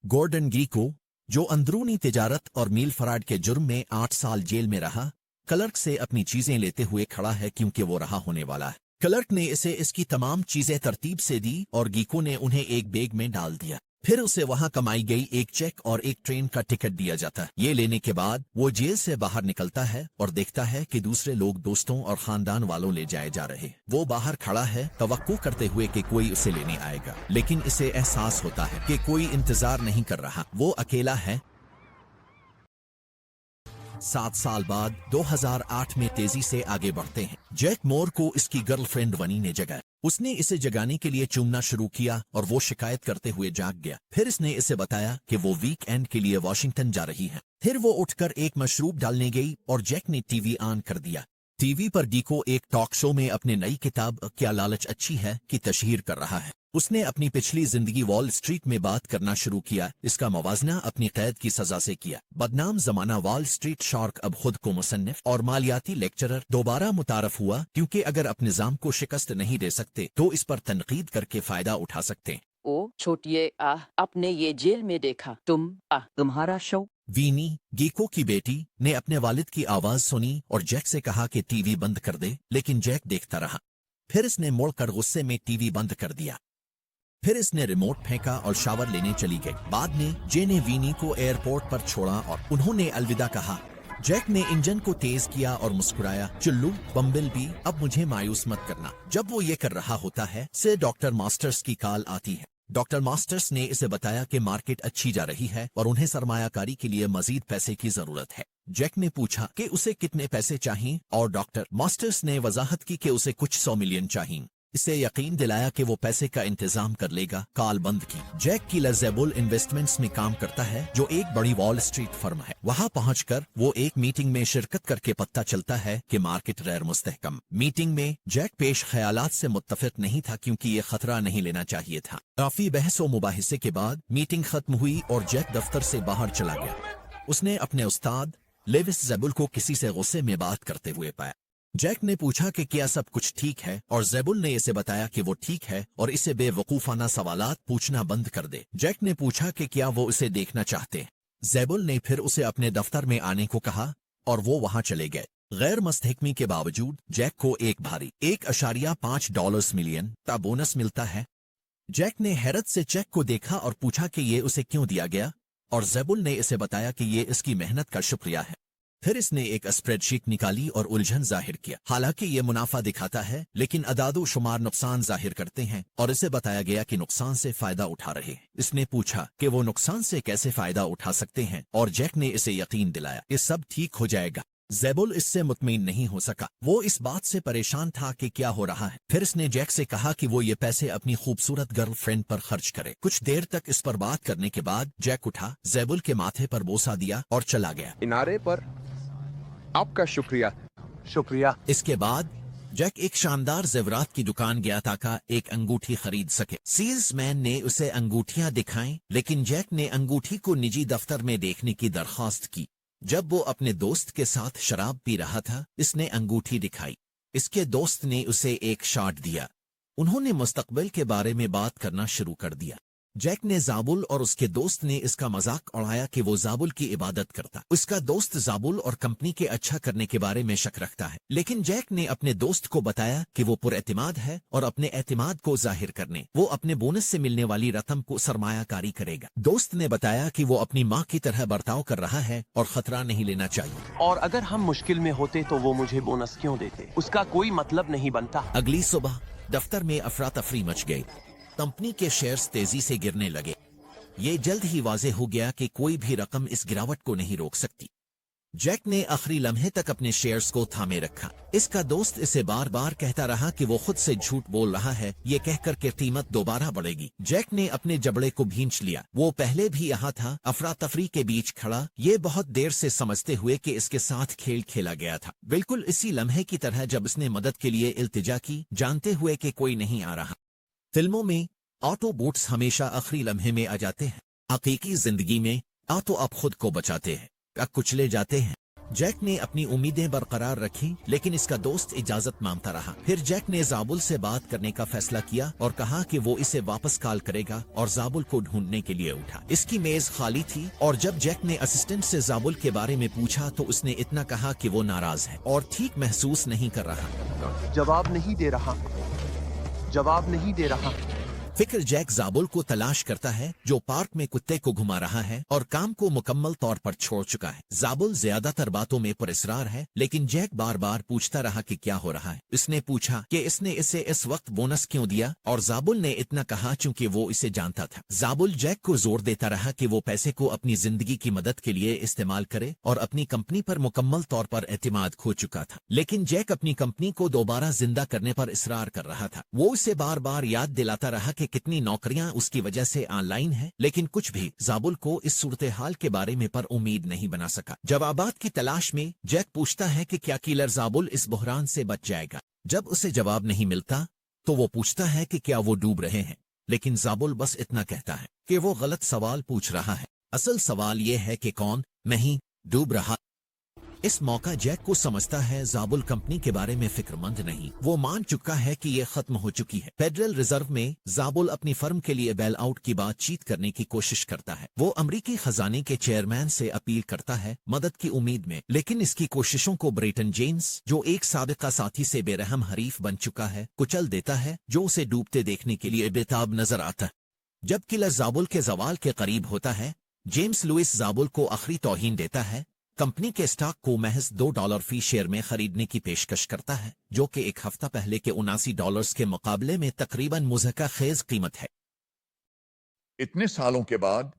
Gordon गीको, जो अंदरूनी तिजारत और मील फराड के जुर्म में 8 साल जेल में रहा, क्लर्क से अपनी चीजें लेते हुए खड़ा है क्योंकि वो रहा होने वाला है। क्लर्क ने इसे इसकी तमाम चीजें तरतीब से दी और गीको ने उन्हें एक बैग में डाल दिया। फिर उसे वहां कमाई गई एक चेक और एक ट्रेन का टिकट दिया जाता है। ये लेने के बाद वो जेल से बाहर निकलता है और देखता है कि दूसरे लोग दोस्तों और खानदान वालों ले जाए जा रहे। वो बाहर खड़ा है तवक्को करते हुए कि कोई उसे लेने आएगा, लेकिन इसे एहसास होता है कि कोई इंतजार नहीं कर रहा। वो अकेला है। 7 साल बाद 2008 में तेजी से आगे बढ़ते हैं। जैक मोर को इसकी गर्लफ्रेंड वनी ने जगाया। उसने इसे जगाने के लिए चूमना शुरू किया और वो शिकायत करते हुए जाग गया। फिर इसने इसे बताया कि वो वीकेंड के लिए वॉशिंगटन जा रही है। फिर वो उठकर एक मशरूब डालने गई और जैक ने टीवी ऑन कर दिया। टीवी पर गीको एक टॉक शो में अपने नई किताब क्या लालच अच्छी है की तशहीर कर रहा है। उसने अपनी पिछली जिंदगी वॉल स्ट्रीट में बात करना शुरू किया। इसका मवाजना अपनी कैद की सजा से किया। बदनाम जमाना वॉल स्ट्रीट शार्क अब खुद को मुसन्निफ और मालियाती लेक्चरर दोबारा मुतारफ हुआ, क्योंकि अगर आप निजाम को शिकस्त नहीं दे सकते तो इस पर तनकीद करके फायदा उठा सकते हैं। ओ छोटिए आपने ये जेल में देखा, तुम्हारा शो। वीनी, गीको की बेटी, ने अपने वालिद की आवाज सुनी और जैक से कहा कि टीवी बंद कर दे, लेकिन जैक देखता रहा। फिर इसने मुड़कर गुस्से में टीवी बंद कर दिया। फिर इसने रिमोट फेंका और शावर लेने चली गई। बाद में जे ने वीनी को एयरपोर्ट पर छोड़ा और उन्होंने अलविदा कहा। जैक ने इंजन को तेज किया और मुस्कुराया। चुल्लू बम्बिल भी, अब मुझे मायूस मत करना। जब वो ये कर रहा होता है से डॉक्टर मास्टर्स की कॉल आती है। डॉक्टर मास्टर्स ने इसे बताया कि मार्केट अच्छी जा रही है और उन्हें सरमायाकारी के लिए मजीद पैसे की जरूरत है। जैक ने पूछा कि उसे कितने पैसे चाहिए और डॉक्टर मास्टर्स ने वजाहत की कि उसे कुछ 100 मिलियन चाहिए। इसे यकीन दिलाया कि वो पैसे का इंतजाम कर लेगा। कॉल बंद की। जैक की लज़ेबुल इन्वेस्टमेंट्स में काम करता है, जो एक बड़ी वॉल स्ट्रीट फर्म है। वहां पहुंचकर वो एक मीटिंग में शिरकत करके पता चलता है कि मार्केट गैर मुस्तहकम। मीटिंग में जैक पेश ख्यालात से मुत्तफिक नहीं था, क्योंकि ये खतरा नहीं लेना चाहिए था। काफी बहस व मुबाहिसे के बाद मीटिंग खत्म हुई और जैक दफ्तर से बाहर चला गया। उसने अपने उस्ताद लेविस ज़ेबुल को किसी से गुस्से में बात करते हुए पाया। जैक ने पूछा कि क्या सब कुछ ठीक है और ज़ेबुल ने इसे बताया कि वो ठीक है और इसे बेवकूफाना सवालात पूछना बंद कर दे। जैक ने पूछा कि क्या वो इसे देखना चाहते हैं। ज़ेबुल ने फिर उसे अपने दफ्तर में आने को कहा और वो वहां चले गए। गैर मुस्तहकमी के बावजूद जैक को एक भारी $1.5 मिलियन का बोनस मिलता है। जैक ने हैरत से चेक को देखा और पूछा कि ये उसे क्यों दिया गया, और ज़ेबुल ने इसे बताया कि ये इसकी मेहनत का शुक्रिया है। फिर इसने एक स्प्रेडशीट निकाली और उलझन जाहिर किया। हालांकि ये मुनाफा दिखाता है, लेकिन अदादो शुमार नुकसान जाहिर करते हैं और इसे बताया गया कि नुकसान से फायदा उठा रहे हैं। इसने पूछा कि वो नुकसान से कैसे फायदा उठा सकते हैं और जैक ने इसे यकीन दिलाया कि सब ठीक हो जाएगा। ज़ेबुल इससे मुतमईन नहीं हो सका। वो इस बात से परेशान था कि क्या हो रहा है। फिर इसने जैक से कहा कि वो ये पैसे अपनी खूबसूरत गर्लफ्रेंड पर खर्च करे। कुछ देर तक इस पर बात करने के बाद जैक उठा, ज़ेबुल के माथे पर बोसा दिया और चला गया। इनारे पर आपका शुक्रिया। शुक्रिया। इसके बाद जैक एक शानदार जेवरात की दुकान गया ताकि एक अंगूठी खरीद सके। सेल्समैन ने उसे अंगूठियां दिखाई, लेकिन जैक ने अंगूठी को निजी दफ्तर में देखने की दरख्वास्त की। जब वो अपने दोस्त के साथ शराब पी रहा था, इसने अंगूठी दिखाई। इसके दोस्त ने उसे एक शॉट दिया। उन्होंने मुस्तकबिल के बारे में बात करना शुरू कर दिया। जैक ने ज़ाबुल और उसके दोस्त ने इसका मजाक उड़ाया कि वो ज़ाबुल की इबादत करता। उसका दोस्त ज़ाबुल और कंपनी के अच्छा करने के बारे में शक रखता है, लेकिन जैक ने अपने दोस्त को बताया कि वो पुरएतिमाद है और अपने एतिमाद को जाहिर करने वो अपने बोनस से मिलने वाली रकम को सरमायाकारी करेगा। दोस्त ने बताया कि वो अपनी माँ की तरह बर्ताव कर रहा है और खतरा नहीं लेना चाहिए। और अगर हम मुश्किल में होते तो वो मुझे बोनस क्यों देते, उसका कोई मतलब नहीं बनता। अगली सुबह दफ्तर में अफरा तफरी मच गई। कंपनी के शेयर्स तेजी से गिरने लगे। ये जल्द ही वाज़ेह हो गया कि कोई भी रकम इस गिरावट को नहीं रोक सकती। जैक ने आखिरी लम्हे तक अपने शेयर्स को थामे रखा। इसका दोस्त इसे बार बार कहता रहा कि वो खुद से झूठ बोल रहा है, ये कहकर के कीमत दोबारा बढ़ेगी। जैक ने अपने जबड़े को भींच लिया। वो पहले भी यहाँ था, अफरा तफरी के बीच खड़ा, ये बहुत देर से समझते हुए कि इसके साथ खेल खेला गया था। बिल्कुल इसी लम्हे की तरह जब इसने मदद के लिए इल्तिजा की, जानते हुए कि कोई नहीं आ रहा। फिल्मों में ऑटो बोट्स हमेशा आखिरी लम्हे में आ जाते हैं। हकीकी जिंदगी में ऑटो आप खुद को बचाते हैं, कुचले जाते हैं। जैक ने अपनी उम्मीदें बरकरार रखी, लेकिन इसका दोस्त इजाजत मांगता रहा। फिर जैक ने जाबुल से बात करने का फैसला किया और कहा कि वो इसे वापस कॉल करेगा और जाबुल को ढूंढने के लिए उठा। इसकी मेज खाली थी और जब जैक ने असिस्टेंट से जाबुल के बारे में पूछा तो उसने इतना कहा कि वो नाराज है और ठीक महसूस नहीं कर रहा। जवाब नहीं दे रहा, जवाब नहीं दे रहा। फिक्र जैक जाबुल को तलाश करता है जो पार्क में कुत्ते को घुमा रहा है और काम को मुकम्मल तौर पर छोड़ चुका है। जाबुल ज्यादातर बातों में पुरस्रार है, लेकिन जैक बार बार पूछता रहा कि क्या हो रहा है। इसने पूछा कि इसने इसे इस वक्त बोनस क्यों दिया और जाबुल ने इतना कहा चूंकि वो इसे जानता था। जाबुल जैक को जोर देता रहा कि वो पैसे को अपनी जिंदगी की मदद के लिए इस्तेमाल करे और अपनी कंपनी पर मुकम्मल तौर पर एतमाद खो चुका था। लेकिन जैक अपनी कंपनी को दोबारा जिंदा करने पर इसरार कर रहा था। वो इसे बार बार याद दिलाता रहा कि कितनी नौकरियां उसकी वजह से ऑनलाइन है, लेकिन कुछ भी जाबुल को इस सूरत हाल के बारे में पर उम्मीद नहीं बना सका। जवाबात की तलाश में जैक पूछता है कि क्या किलर जाबुल इस बहरान से बच जाएगा। जब उसे जवाब नहीं मिलता तो वो पूछता है कि क्या वो डूब रहे हैं, लेकिन जाबुल बस इतना कहता है कि वो गलत सवाल पूछ रहा है। असल सवाल ये है कि कौन मैं ही डूब रहा। इस मौका जैक को समझता है जाबुल कंपनी के बारे में फिक्रमंद नहीं। वो मान चुका है कि ये खत्म हो चुकी है। फेडरल रिजर्व में जाबुल अपनी फर्म के लिए बेल आउट की बातचीत करने की कोशिश करता है। वो अमरीकी खजाने के चेयरमैन से अपील करता है मदद की उम्मीद में, लेकिन इसकी कोशिशों को ब्रेटन जेम्स, जो एक साबिका साथी से बेरहम हरीफ बन चुका है, कुचल देता है, जो उसे डूबते देखने के लिए बेताब नजर आता है। जब किलर जाबुल के जवाल के करीब होता है, जेम्स लुइस जाबुल को आखिरी तौहीन देता है, कंपनी के स्टॉक को महज $2 फी शेयर में खरीदने की पेशकश करता है, जो कि एक हफ्ता पहले के $79 के मुकाबले में तकरीबन मुज़हका खेज कीमत है। इतने सालों के बाद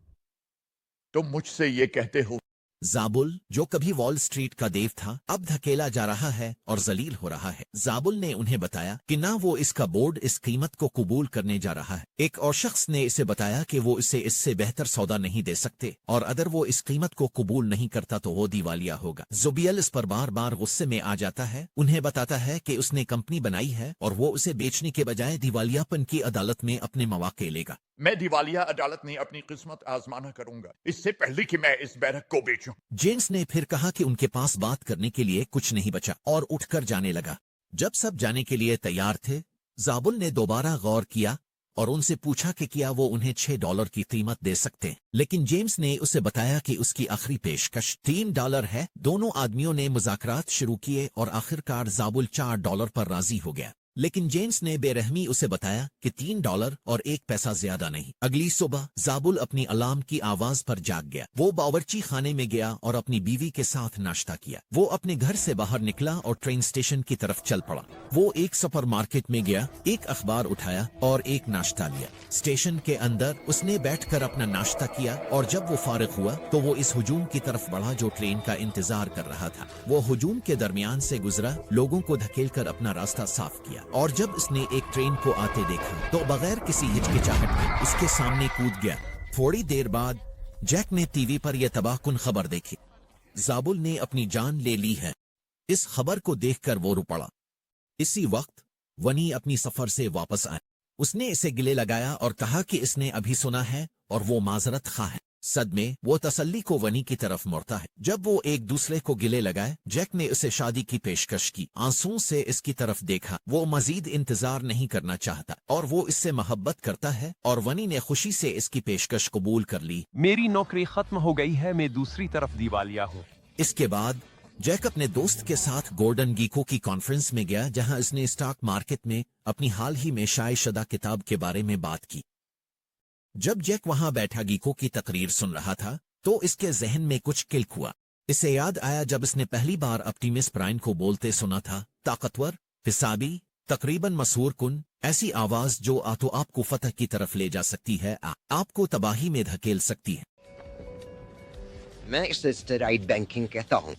तुम मुझसे ये कहते हो। जाबुल, जो कभी वॉल स्ट्रीट का देव था, अब धकेला जा रहा है और जलील हो रहा है। जाबुल ने उन्हें बताया कि ना वो इसका बोर्ड इस कीमत को कबूल करने जा रहा है। एक और शख्स ने इसे बताया कि वो इसे इससे बेहतर सौदा नहीं दे सकते और अगर वो इस कीमत को कबूल नहीं करता तो वो दिवालिया होगा। जुबियल इस पर बार बार गुस्से में आ जाता है, उन्हें बताता है कि उसने कंपनी बनाई है और वो उसे बेचने के बजाय दिवालियापन की अदालत में अपने मौके लेगा। मैं दिवालिया अदालत में अपनी किस्मत आजमाना करूंगा, इससे पहले कि मैं इस बैरक को बेचूं। जेम्स ने फिर कहा कि उनके पास बात करने के लिए कुछ नहीं बचा और उठकर जाने लगा। जब सब जाने के लिए तैयार थे, जाबुल ने दोबारा गौर किया और उनसे पूछा कि क्या वो उन्हें $6 की कीमत दे सकते हैं, लेकिन जेम्स ने उसे बताया कि उसकी आखिरी पेशकश $3 है। दोनों आदमियों ने मुज़ाकरात शुरू किए और आखिरकार जाबुल $4 पर राजी हो गया, लेकिन जेम्स ने बेरहमी उसे बताया कि $3 और 1 पैसा ज्यादा नहीं। अगली सुबह जाबुल अपनी अलार्म की आवाज पर जाग गया। वो बावर्ची खाने में गया और अपनी बीवी के साथ नाश्ता किया। वो अपने घर से बाहर निकला और ट्रेन स्टेशन की तरफ चल पड़ा। वो एक सुपर मार्केट में गया, एक अखबार उठाया और एक नाश्ता लिया। स्टेशन के अंदर उसने बैठकर अपना नाश्ता किया और जब वो फारिग हुआ तो वो इस हुजूम की तरफ बढ़ा जो ट्रेन का इंतजार कर रहा था। वो हुजूम के दरमियान से गुजरा, लोगों को धकेलकर अपना रास्ता साफ किया और जब उसने एक ट्रेन को आते देखा तो बगैर किसी हिचकिचाहट के उसके सामने कूद गया। थोड़ी देर बाद जैक ने टीवी पर यह तबाहकुन खबर देखी। जाबुल ने अपनी जान ले ली है। इस खबर को देखकर वो रो पड़ा। इसी वक्त वनी अपनी सफर से वापस आया। उसने इसे गिले लगाया और कहा कि इसने अभी सुना है और वो माजरत खा है। सदमे वो तसल्ली को वनी की तरफ मुड़ता है। जब वो एक दूसरे को गिले लगाए, जैक ने उसे शादी की पेशकश की। आंसुओं से इसकी तरफ देखा। वो मजीद इंतजार नहीं करना चाहता और वो इससे मोहब्बत करता है और वनी ने खुशी से इसकी पेशकश कबूल कर ली। मेरी नौकरी खत्म हो गई है, मैं दूसरी तरफ दिवालिया हूँ। इसके बाद जैक अपने दोस्त के साथ गोल्डन गीको की कॉन्फ्रेंस में गया, जहां इसने स्टॉक मार्केट में अपनी हाल ही में शाये शुदा किताब के बारे में बात की। जब जैक वहां बैठा गीको की तकरीर सुन रहा था तो इसके जहन में कुछ क्लिक हुआ। इसे याद आया जब इसने पहली बार ऑप्टिमस प्राइम को बोलते सुना था, ताकतवर, हिसाबी, तकरीबन मसूर कुन, ऐसी आवाज जो तो आपको फतह की तरफ ले जा सकती है, आपको तबाही में धकेल सकती है। मैं इसे स्टेरॉइड बैंकिंग कहता हूँ।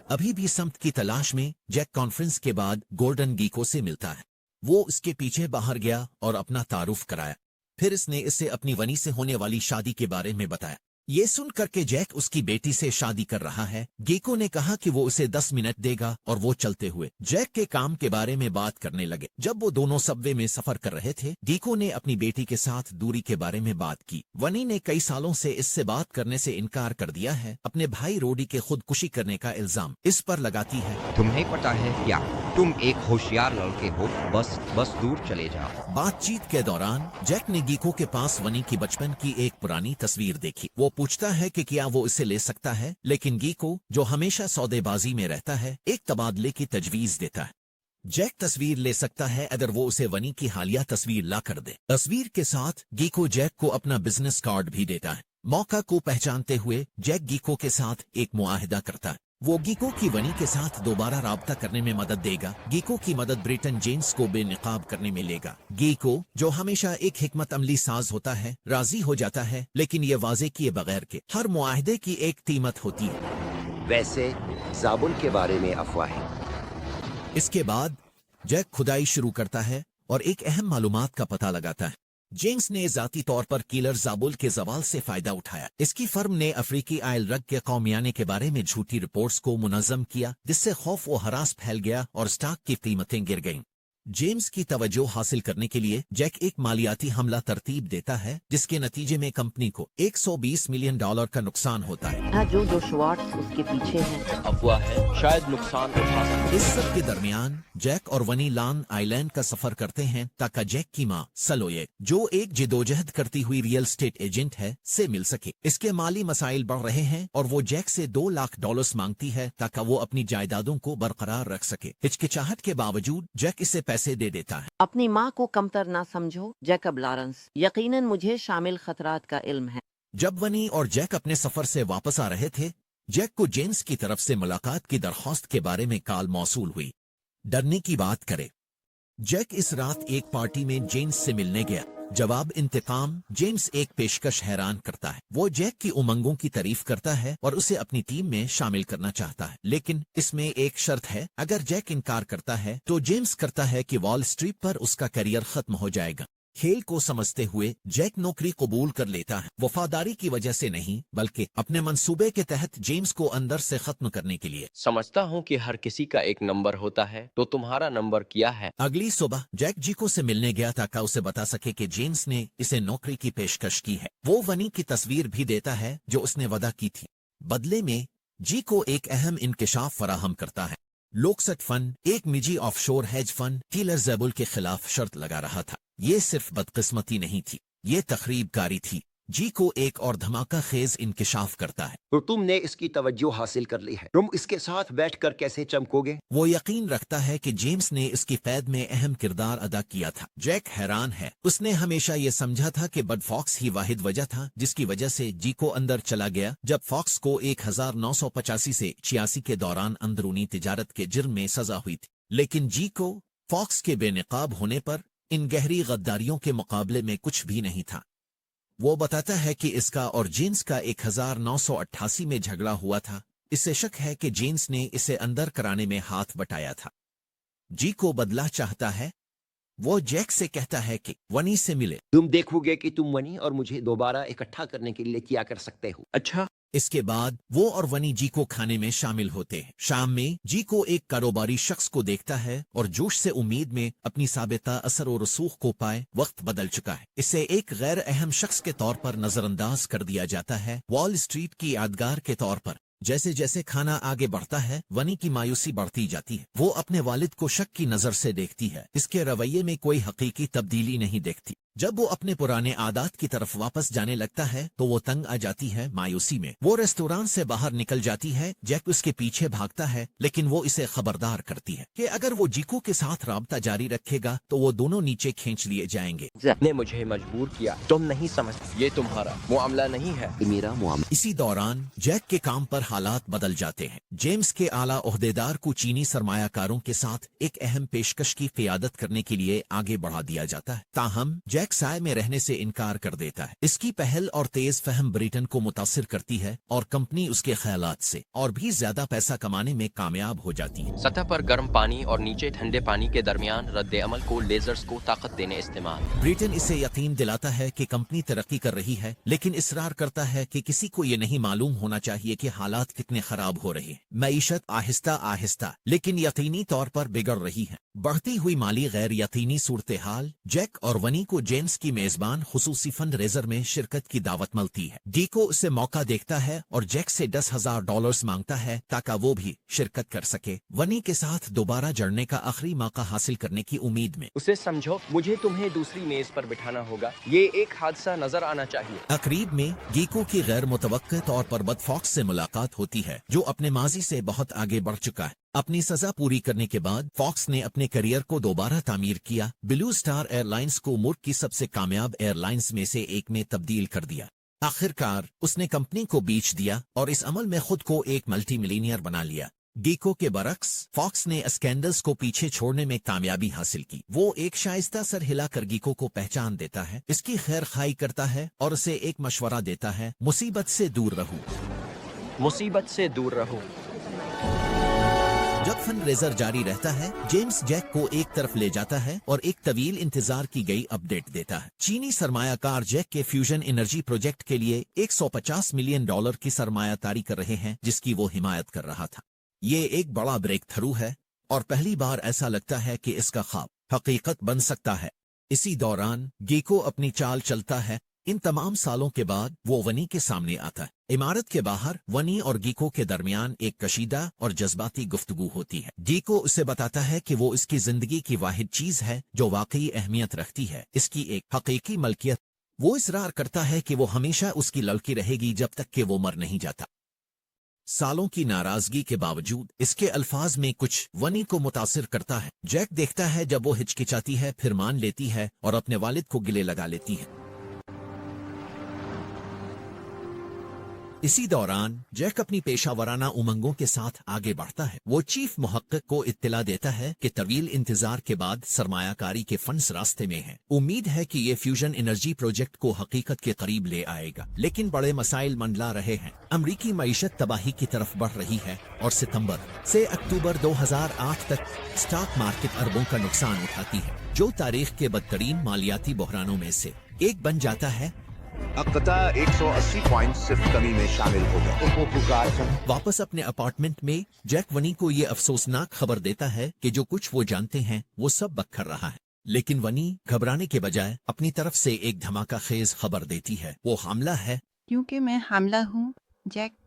अभी भी समत की तलाश में जैक कॉन्फ्रेंस के बाद गोल्डन गीको से मिलता है। वो इसके पीछे बाहर गया और अपना तारुफ कराया। फिर इसने इसे अपनी वनी से होने वाली शादी के बारे में बताया। ये सुनकर के जैक उसकी बेटी से शादी कर रहा है। गीको ने कहा कि वो उसे 10 मिनट देगा और वो चलते हुए जैक के काम के बारे में बात करने लगे। जब वो दोनों सबवे में सफर कर रहे थे, गीको ने अपनी बेटी के साथ दूरी के बारे में बात की। वनी ने कई सालों से इससे बात करने से इनकार कर दिया है। अपने भाई रोडी के खुदकुशी करने का इल्जाम इस पर लगाती है। तुम्हें पता है क्या, तुम एक होशियार लड़के हो, बस दूर चले जाओ। बातचीत के दौरान जैक ने गीको के पास वनी की बचपन की एक पुरानी तस्वीर देखी। वो पूछता है कि क्या वो इसे ले सकता है, लेकिन गीको, जो हमेशा सौदेबाजी में रहता है, एक तबादले की तजवीज देता है। जैक तस्वीर ले सकता है अगर वो उसे वनी की हालिया तस्वीर ला कर दे। तस्वीर के साथ गीको जैक को अपना बिजनेस कार्ड भी देता है। मौका को पहचानते हुए जैक गीको के साथ एक मुआहिदा करता है। वो गीको की वनी के साथ दोबारा राब्ता करने में मदद देगा। गीको की मदद ब्रिटन जेम्स को बेनकाब करने में लेगा। गीको, जो हमेशा एक हिकमत अमली साज होता है, राजी हो जाता है, लेकिन ये वाजे किए बगैर के हर मुआहिदे की एक कीमत होती है। वैसे जाबुल के बारे में अफवाहें। इसके बाद जैक खुदाई शुरू करता है और एक अहम मालूमात का पता लगाता है। जेम्स ने जाती तौर पर किलर जाबुल के जवाल से फायदा उठाया। इसकी फर्म ने अफ्रीकी आयल रग के कौमियाने के बारे में झूठी रिपोर्ट्स को मुनज़्ज़म किया, जिससे खौफ व हरास फैल गया और स्टॉक की कीमतें गिर गईं। जेम्स की तवज्जो हासिल करने के लिए जैक एक मालियाती हमला तरतीब देता है, जिसके नतीजे में कंपनी को $120 मिलियन का नुकसान होता है। जो श्वार्ट्ज उसके पीछे हैं। अफवाह है, शायद नुकसान उठा सकते। इस सब के दरमियान जैक और वनी लॉन्ग आइलैंड का सफर करते हैं ताकि जैक की मां सलोये, जो एक जिदोजहद करती हुई रियल एस्टेट एजेंट है, से मिल सके। इसके माली मसाइल बढ़ रहे हैं और वो जैक से $2 लाख मांगती है ताकि वो अपनी जायदादों को बरकरार रख सके। हिचकिचाहट के बावजूद जैक इसे पैसे दे देता है। अपनी माँ को कमतर ना समझो, जैकब लॉरेंस। यकीनन मुझे शामिल खतरात का इल्म है। जब वनी और जैक अपने सफर से वापस आ रहे थे, जैक को जेम्स की तरफ से मुलाकात की दरख्वास्त के बारे में कॉल मौसूल हुई। डरने की बात करे, जैक इस रात एक पार्टी में जेम्स से मिलने गया। जवाब इंतकाम, जेम्स एक पेशकश हैरान करता है। वो जैक की उमंगों की तारीफ करता है और उसे अपनी टीम में शामिल करना चाहता है, लेकिन इसमें एक शर्त है। अगर जैक इनकार करता है तो जेम्स करता है कि वॉल स्ट्रीट पर उसका करियर खत्म हो जाएगा। खेल को समझते हुए जैक नौकरी कबूल कर लेता है, वफादारी की वजह से नहीं, बल्कि अपने मंसूबे के तहत जेम्स को अंदर से खत्म करने के लिए। समझता हूँ कि हर किसी का एक नंबर होता है, तो तुम्हारा नंबर क्या है? अगली सुबह जैक जीको से मिलने गया ताकि उसे बता सके कि जेम्स ने इसे नौकरी की पेशकश की है। वो वनी की तस्वीर भी देता है जो उसने वादा की थी। बदले में जीको एक अहम इंकिशाफ फराहम करता है। लोकसट फंड, एक निजी ऑफशोर हेज फंड, किलर ज़ैबुल के खिलाफ शर्त लगा रहा था। ये सिर्फ बदकिस्मती नहीं थी, ये तखरीबकारी थी। जी को एक और धमाका खेज इंकिशाफ करता है। तो तुमने इसकी तवज्जो हासिल कर ली है, तुम इसके साथ बैठकर कैसे चमकोगे? वो यकीन रखता है कि जेम्स ने इसकी कैद में अहम किरदार अदा किया था। जैक हैरान है। उसने हमेशा ये समझा था कि बड फॉक्स ही वाहिद वजह था जिसकी वजह से जी को अंदर चला गया, जब फॉक्स को 1985 से 86 के दौरान अंदरूनी तिजारत के जुर्म में सजा हुई थी। लेकिन जी को फॉक्स के बेनकाब होने पर इन गहरी गद्दारियों के मुकाबले में कुछ भी नहीं था। वो बताता है कि इसका और जेम्स का 1988 में झगड़ा हुआ था। इससे शक है कि जेम्स ने इसे अंदर कराने में हाथ बटाया था। जी को बदला चाहता है। वो जैक से कहता है कि वनी से मिले। तुम देखोगे कि तुम वनी और मुझे दोबारा इकट्ठा करने के लिए क्या कर सकते हो। अच्छा। इसके बाद वो और वनी जी को खाने में शामिल होते हैं। शाम में जी को एक कारोबारी शख्स को देखता है और जोश से उम्मीद में अपनी साबिता असर और रसूख को पाए वक्त बदल चुका है। इसे एक गैर अहम शख्स के तौर पर नजरअंदाज कर दिया जाता है, वॉल स्ट्रीट की यादगार के तौर पर। जैसे जैसे खाना आगे बढ़ता है, वनी की मायूसी बढ़ती जाती है। वो अपने वालिद को शक की नजर से देखती है। इसके रवैये में कोई हकीकी तब्दीली नहीं देखती। जब वो अपने पुराने आदात की तरफ वापस जाने लगता है तो वो तंग आ जाती है। मायूसी में वो रेस्टोरेंट से बाहर निकल जाती है। जैक उसके पीछे भागता है, लेकिन वो इसे खबरदार करती है कि अगर वो जीको के साथ राब्ता जारी रखेगा तो वो दोनों नीचे खींच लिए जाएंगे। ने मुझे मजबूर किया, तुम नहीं समझते, ये तुम्हारा मामला नहीं है, मेरा मामला। इसी दौरान जैक के काम पर हालात बदल जाते हैं। जेम्स के आला ओहदेदार को चीनी सरमायाकारों के साथ एक अहम पेशकश की क़ियादत करने के लिए आगे बढ़ा दिया जाता है। ताहम जैक साय में रहने से इनकार कर देता है। इसकी पहल और तेज फहम ब्रिटेन को मुतासिर करती है और कंपनी उसके ख्यालात से और भी ज्यादा पैसा कमाने में कामयाब हो जाती है। सतह पर गर्म पानी और नीचे ठंडे पानी के दरमियान रद्द अमल को लेजर्स को ताकत देने इस्तेमाल। ब्रिटेन इसे यकीन दिलाता है कि कंपनी तरक्की कर रही है, लेकिन इसरार करता है कि किसी को ये नहीं मालूम होना चाहिए कि हालात कितने खराब हो रहे हैं। मईशत आहिस्ता आहिस्ता लेकिन यकीनी तौर पर बिगड़ रही है। बढ़ती हुई माली गैर यकीनी सूरत हाल जैक और वनी को जेम्स की मेजबान खुसूसी फंड रेजर में शिरकत की दावत मिलती है। डीको उसे मौका देखता है और जैक से $10,000 मांगता है ताकि वो भी शिरकत कर सके, वनी के साथ दोबारा जड़ने का आखिरी मौका हासिल करने की उम्मीद में। उसे समझो, मुझे तुम्हें दूसरी मेज पर बिठाना होगा। ये एक हादसा नजर आना चाहिए। तकरीब में गीको की गैर मुतवक्के तौर पर बद फॉक्स से मुलाकात होती है, जो अपने माजी से बहुत आगे बढ़ चुका है। अपनी सजा पूरी करने के बाद फॉक्स ने अपने करियर को दोबारा तामीर किया, ब्लू स्टार एयरलाइंस को मुल्क की सबसे कामयाब एयरलाइंस में से एक में तब्दील कर दिया। आखिरकार उसने कंपनी को बेच दिया और इस अमल में खुद को एक मल्टी मिलीनियर बना लिया। गीको के बरक्स फॉक्स ने स्कैंडल्स को पीछे छोड़ने में कामयाबी हासिल की। वो एक शाइस्ता सर हिलाकर गीको को पहचान देता है, इसकी खैर खाई करता है और उसे एक मशवरा देता है, मुसीबत से दूर रहो। मुसीबत से दूर रहो। जब फंड रेजर जारी रहता है, जेम्स जैक को एक तरफ ले जाता है और एक तवील इंतजार की गई अपडेट देता है। चीनी सरमायाकार जैक के फ्यूजन एनर्जी प्रोजेक्ट के लिए $150 मिलियन की सरमायाकारी कर रहे हैं, जिसकी वो हिमायत कर रहा था। ये एक बड़ा ब्रेक थ्रू है और पहली बार ऐसा लगता है कि इसका ख्वाब हकीकत बन सकता है। इसी दौरान गीको अपनी चाल चलता है। इन तमाम सालों के बाद वो वनी के सामने आता है। इमारत के बाहर वनी और गीको के दरमियान एक कशीदा और जज्बाती गुफ्तगू होती है। गीको उसे बताता है कि वो इसकी जिंदगी की वाहिद चीज है जो वाकई अहमियत रखती है, इसकी एक हकीकी मलकियत। वो इसरार करता है कि वो हमेशा उसकी लड़की रहेगी जब तक कि वो मर नहीं जाता। सालों की नाराजगी के बावजूद इसके अल्फाज में कुछ वनी को मुतासिर करता है। जैक देखता है जब वो हिचकिचाती है, फिर मान लेती है और अपने वालिद को गिले लगा लेती है। इसी दौरान जैक अपनी पेशावराना उमंगों के साथ आगे बढ़ता है। वो चीफ मुहक्किक को इत्तला देता है कि तवील इंतजार के बाद सरमायाकारी के फंड्स रास्ते में हैं। उम्मीद है कि ये फ्यूजन एनर्जी प्रोजेक्ट को हकीकत के करीब ले आएगा, लेकिन बड़े मसाइल मंडला रहे हैं। अमरीकी मईशत तबाही की तरफ बढ़ रही है और सितंबर से अक्टूबर 2008 तक स्टॉक मार्केट अरबों का नुकसान उठाती है, जो तारीख के बदतरीन मालियाती बहरानों में से एक बन जाता है। अक़ता 180 पॉइंट सिर्फ कमी में शामिल हो गए। वापस अपने अपार्टमेंट में जैक वनी को ये अफसोसनाक खबर देता है कि जो कुछ वो जानते हैं वो सब बखर रहा है। लेकिन वनी घबराने के बजाय अपनी तरफ से एक धमाका खेज खबर देती है। वो हमला है। क्योंकि मैं हमला हूँ जैक।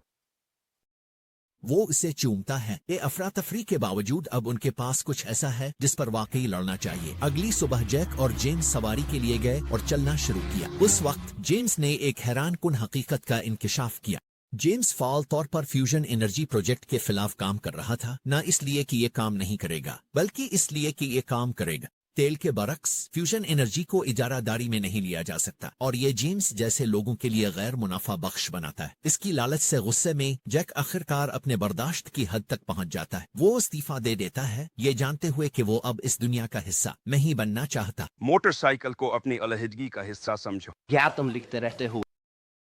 वो इसे चूमता है। ये अफरा तफरी के बावजूद अब उनके पास कुछ ऐसा है जिस पर वाकई लड़ना चाहिए। अगली सुबह जैक और जेम्स सवारी के लिए गए और चलना शुरू किया। उस वक्त जेम्स ने एक हैरान कुन हकीकत का इंकिशाफ किया। जेम्स फाल तौर पर फ्यूजन एनर्जी प्रोजेक्ट के खिलाफ काम कर रहा था, न इसलिए कि ये काम नहीं करेगा, बल्कि इसलिए कि ये काम करेगा। तेल के बरक्स फ्यूजन एनर्जी को इजारादारी में नहीं लिया जा सकता और ये जेम्स जैसे लोगों के लिए गैर मुनाफा बख्श बनाता है। इसकी लालच से गुस्से में जैक आखिरकार अपने बर्दाश्त की हद तक पहुंच जाता है। वो इस्तीफा दे देता है, ये जानते हुए कि वो अब इस दुनिया का हिस्सा नहीं बनना चाहता। मोटरसाइकिल को अपनी अलहदगी का हिस्सा समझो। क्या तुम लिखते रहते हो?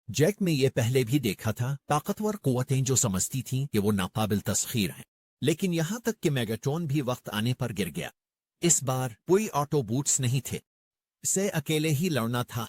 जैक में ये पहले भी देखा था, ताकतवर कुव्वतें जो समझती थीं कि वो नाकाबिल तस्खीर हैं। लेकिन यहाँ तक कि मेगाट्रॉन भी वक्त आने पर गिर गया। इस बार कोई ऑटो बूट्स नहीं थे, इसे अकेले ही लड़ना था।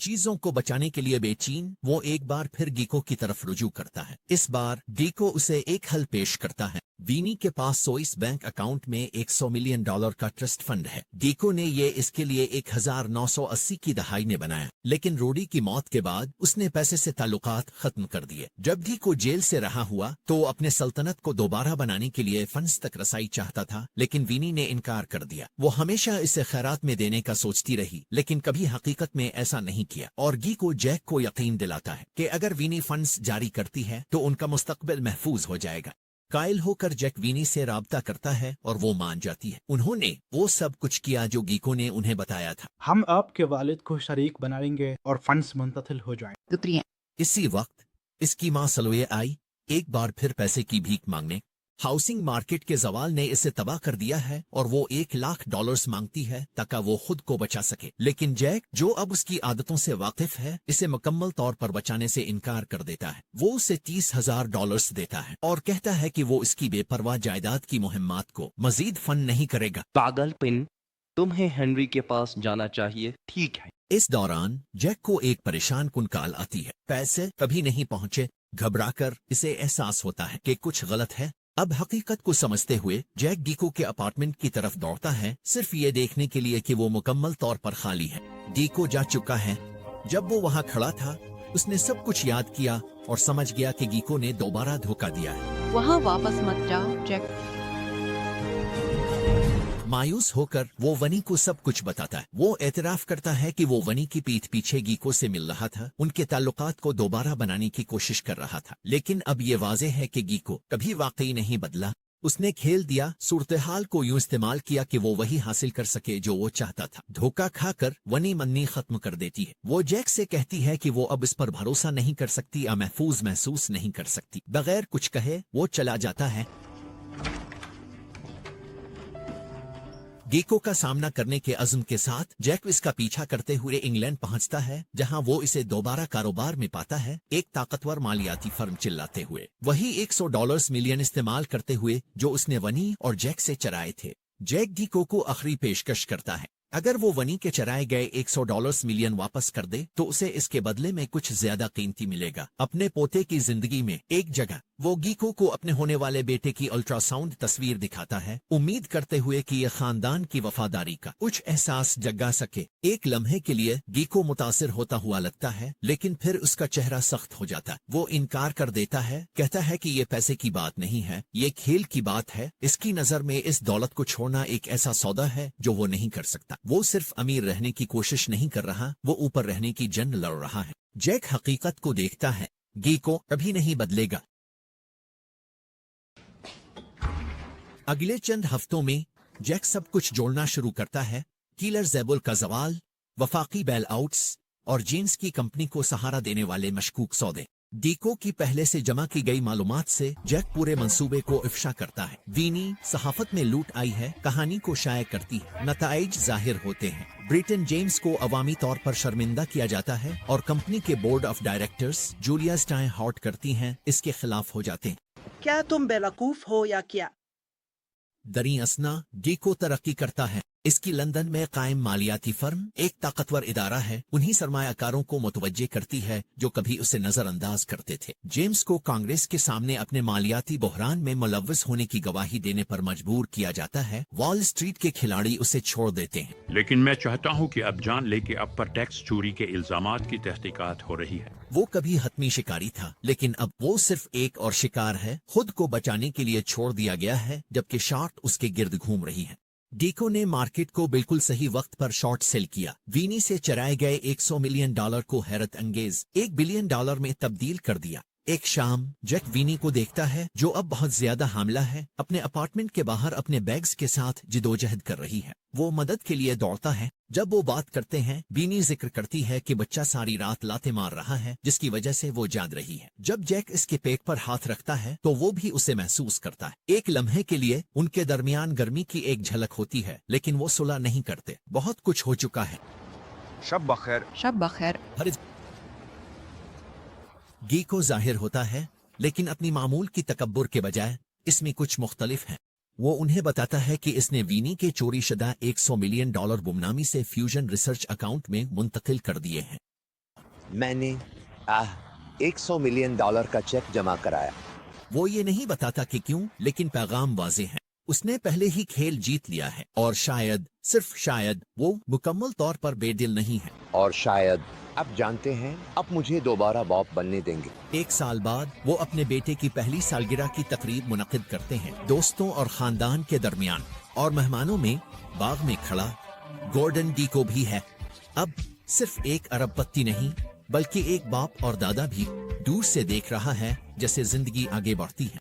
चीजों को बचाने के लिए बेचैन वो एक बार फिर गीको की तरफ रुजू करता है। इस बार गीको उसे एक हल पेश करता है। वीनी के पास सोइस बैंक अकाउंट में $100 मिलियन का ट्रस्ट फंड है। गीको ने ये इसके लिए 1980 की दहाई में बनाया, लेकिन रोडी की मौत के बाद उसने पैसे से ताल्लुकात खत्म कर दिए। जब गीको जेल से रहा हुआ तो अपने सल्तनत को दोबारा बनाने के लिए फंड्स तक रसाई चाहता था, लेकिन वीनी ने इनकार कर दिया। वो हमेशा इसे खैरात में देने का सोचती रही, लेकिन कभी हकीकत में ऐसा नहीं किया। और गीको जैक को यकीन दिलाता है कि अगर वीनी फंड्स जारी करती है तो उनका मुस्तकबिल महफूज हो जाएगा। कायल होकर जैक वीनी से राब्ता करता है और वो मान जाती है। उन्होंने वो सब कुछ किया जो गीको ने उन्हें बताया था। हम आपके वालिद को शरीक बनाएंगे और फंड्स मुंतकिल हो जाएं। शुक्रिया। इसी वक्त इसकी माँ सलोए आई, एक बार फिर पैसे की भीख मांगने। हाउसिंग मार्केट के जवाल ने इसे तबाह कर दिया है और वो $1,00,000 मांगती है ताकि वो खुद को बचा सके, लेकिन जैक, जो अब उसकी आदतों से वाकिफ है, इसे मुकम्मल तौर पर बचाने से इनकार कर देता है। वो उसे $30,000 देता है और कहता है कि वो इसकी बेपरवाह जायदाद की मुहिम्मात को मजीद फंड नहीं करेगा। पागलपिन, तुम्हें हेनरी के पास जाना चाहिए, ठीक है। इस दौरान जैक को एक परेशान कुन कॉल आती है। पैसे कभी नहीं पहुंचे। घबराकर इसे एहसास होता है कि कुछ गलत है। अब हकीकत को समझते हुए जैक डीको के अपार्टमेंट की तरफ दौड़ता है, सिर्फ ये देखने के लिए कि वो मुकम्मल तौर पर खाली है। डीको जा चुका है। जब वो वहाँ खड़ा था, उसने सब कुछ याद किया और समझ गया कि गीको ने दोबारा धोखा दिया है। वहाँ वापस मत जाओ, जैक। मायूस होकर वो वनी को सब कुछ बताता है। वो एतराफ करता है कि वो वनी की पीठ पीछे गीको से मिल रहा था, उनके ताल्लुकात को दोबारा बनाने की कोशिश कर रहा था, लेकिन अब ये वाज़ेह है कि गीको कभी वाकई नहीं बदला। उसने खेल दिया, सूरत-ए-हाल को यूं इस्तेमाल किया कि वो वही हासिल कर सके जो वो चाहता था। धोखा खाकर वनी मन्नी खत्म कर देती है। वो जैक से कहती है कि वो अब इस पर भरोसा नहीं कर सकती या महफूज महसूस नहीं कर सकती। बगैर कुछ कहे वो चला जाता है। गीको का सामना करने के अज़्म के साथ जैक इसका पीछा करते हुए इंग्लैंड पहुंचता है, जहां वो इसे दोबारा कारोबार में पाता है, एक ताकतवर मालियाती फर्म चिल्लाते हुए। वही $100 मिलियन इस्तेमाल करते हुए जो उसने वनी और जैक से चराए थे। जैक गीको को आखिरी पेशकश करता है। अगर वो वनी के चराए गए $100 मिलियन वापस कर दे तो उसे इसके बदले में कुछ ज्यादा कीमती मिलेगा। अपने पोते की जिंदगी में एक जगह वो गीको को अपने होने वाले बेटे की अल्ट्रासाउंड तस्वीर दिखाता है, उम्मीद करते हुए कि यह खानदान की वफादारी का कुछ एहसास जगा सके। एक लम्हे के लिए गीको मुतासिर होता हुआ लगता है, लेकिन फिर उसका चेहरा सख्त हो जाता है। वो इनकार कर देता है, कहता है कि ये पैसे की बात नहीं है, ये खेल की बात है। इसकी नजर में इस दौलत को छोड़ना एक ऐसा सौदा है जो वो नहीं कर सकता। वो सिर्फ अमीर रहने की कोशिश नहीं कर रहा, वो ऊपर रहने की जंग लड़ रहा है। जैक हकीकत को देखता है, गीको कभी नहीं बदलेगा। अगले चंद हफ्तों में जैक सब कुछ जोड़ना शुरू करता है। कीलर ज़ेबुल का ज़वाल, वफाकी बेल आउट्स और जेम्स की कंपनी को सहारा देने वाले मशकूक सौदे। डीको की पहले से जमा की गई मालूमात से जैक पूरे मंसूबे को इफ्शा करता है। वीनी सहाफत में लूट आई है, कहानी को शाये करती है, नताइज जाहिर होते हैं। ब्रिटेन जेम्स को अवामी तौर पर शर्मिंदा किया जाता है और कंपनी के board of directors Julia Stein हॉट करती हैं, इसके खिलाफ हो जाते हैं। क्या तुम बेवकूफ हो या क्या? दरी असना डीको तरक्की करता है। इसकी लंदन में कायम मालियाती फर्म एक ताकतवर इदारा है, उन्हीं सरमायाकारों को मुतवज्जे करती है जो कभी उसे नजरअंदाज करते थे। जेम्स को कांग्रेस के सामने अपने मालियाती बहरान में मुलव्वस होने की गवाही देने पर मजबूर किया जाता है। वॉल स्ट्रीट के खिलाड़ी उसे छोड़ देते हैं, लेकिन मैं चाहता हूं कि अब जान ले कि अब पर टैक्स चोरी के इल्जामात की तहकीकात हो रही है। वो कभी हतमी शिकारी था, लेकिन अब वो सिर्फ एक और शिकार है। खुद को बचाने के लिए छोड़ दिया गया है, जबकि शार्ट उसके गिर्द घूम रही है। डीको ने मार्केट को बिल्कुल सही वक्त पर शॉर्ट सेल किया। वीनी से चराए गए $100 मिलियन को हैरत अंगेज $1 बिलियन में तब्दील कर दिया। एक शाम जैक वीनी को देखता है, जो अब बहुत ज्यादा हामला है, अपने अपार्टमेंट के बाहर अपने बैग्स के साथ जिदोजहद कर रही है। वो मदद के लिए दौड़ता है। जब वो बात करते हैं, वीनी जिक्र करती है कि बच्चा सारी रात लाते मार रहा है, जिसकी वजह से वो जाग रही है। जब जैक इसके पेट पर हाथ रखता है तो वो भी उसे महसूस करता है। एक लम्हे के लिए उनके दरमियान गर्मी की एक झलक होती है, लेकिन वो सुलह नहीं करते। बहुत कुछ हो चुका है। शब बखैर। शब बखैर। गीको जाहिर होता है, लेकिन अपनी मामूल की तकब्बुर के बजाय इसमें कुछ मुख्तलिफ है। वो उन्हें बताता है कि इसने वीनी के चोरी शुदा $100 मिलियन गुमनामी से फ्यूजन रिसर्च अकाउंट में मुंतकिल कर दिए हैं। मैंने $100 मिलियन का चेक जमा कराया। वो ये नहीं बताता कि क्यों, लेकिन पैगाम वाज़ेह है। उसने पहले ही खेल जीत लिया है और शायद, सिर्फ शायद, वो मुकम्मल तौर पर बेदिल नहीं है। और शायद अब जानते हैं, अब मुझे दोबारा बॉब बनने देंगे। 1 साल बाद वो अपने बेटे की पहली सालगिरह की तकरीब मुनक़िद करते हैं, दोस्तों और खानदान के दरमियान, और मेहमानों में बाग में खड़ा गॉर्डन डीको भी है। अब सिर्फ एक अरबपति नहीं, बल्कि एक बाप और दादा भी दूर से देख रहा है जैसे जिंदगी आगे बढ़ती है।